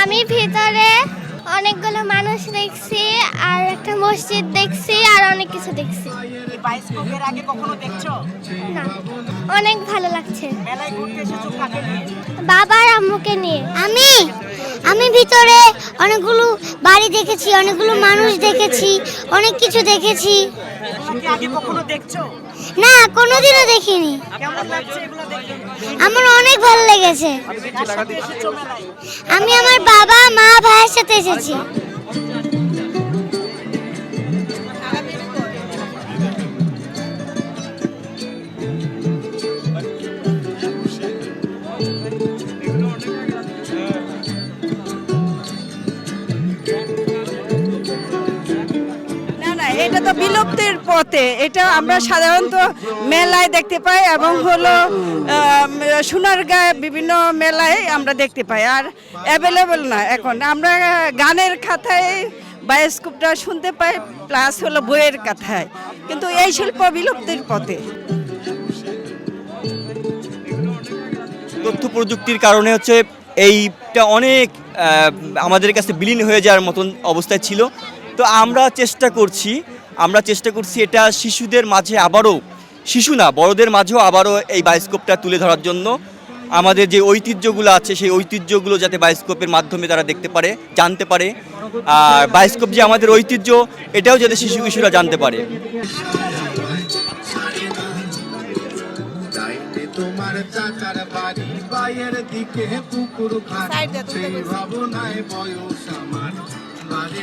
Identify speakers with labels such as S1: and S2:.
S1: আমি ভিতরে অনেকগুলো মানুষ দেখছি আর একটা মসজিদ দেখছি আর অনেক কিছু দেখছি।
S2: বায়োস্কোপের আগে কখনো দেখছো?
S1: না, অনেক ভালো লাগছে।
S2: মেলায় ঘুরতে এসেছো কাকে নিয়ে?
S1: বাবা আর আম্মুকে নিয়ে।
S3: আমি ভিতরে অনেকগুলো বাড়ি দেখেছি, অনেকগুলো মানুষ দেখেছি, অনেক কিছু দেখেছি।
S2: এগুলা কি আগে কখনো দেখছো?
S3: না, কোনোদিনও দেখিনি।
S2: কেমন লাগছে এগুলো দেখে?
S3: আমার অনেক ভালো লেগেছে।
S2: কার সাথে এসেছো মেলায়?
S3: আমি আমার বাবা, মা, ভাইয়ের সাথে এসেছি।
S4: না না, এটা তো বিলুপ্তির পথে। এটা আমরা সাধারণত মেলায় দেখতে পাই এবং হলো সোনারগাঁয়ে বিভিন্ন মেলায় আমরা দেখতে পাই, আর অ্যাভেলেবল না এখন। আমরা গানের খাতায় বায়োস্কোপটা শুনতে পাই, প্লাস হলো বইয়ের কথায়, কিন্তু এই শিল্প বিলুপ্তির পথে।
S5: তথ্য প্রযুক্তির কারণে হচ্ছে এইটা অনেক আমাদের কাছে বিলীন হয়ে যাওয়ার মতন অবস্থায় ছিল। তো আমরা চেষ্টা করছি এটা শিশুদের মাঝে আবারও, শিশু না বড়দের মাঝেও আবারও এই বায়োস্কোপটা তুলে ধরার জন্য। আমাদের যে ঐতিহ্যগুলো আছে সেই ঐতিহ্যগুলো যাতে বায়োস্কোপের মাধ্যমে তারা দেখতে পারে, জানতে পারে, আর বায়োস্কোপ যে আমাদের ঐতিহ্য এটাও যাতে শিশু কিশোররা জানতে পারে।
S6: তোমার চাচার বাড়ি বাইয়ের দিকে পুকুর ঘাট, সেই ভাবনায় বয়স আমার বাড়ি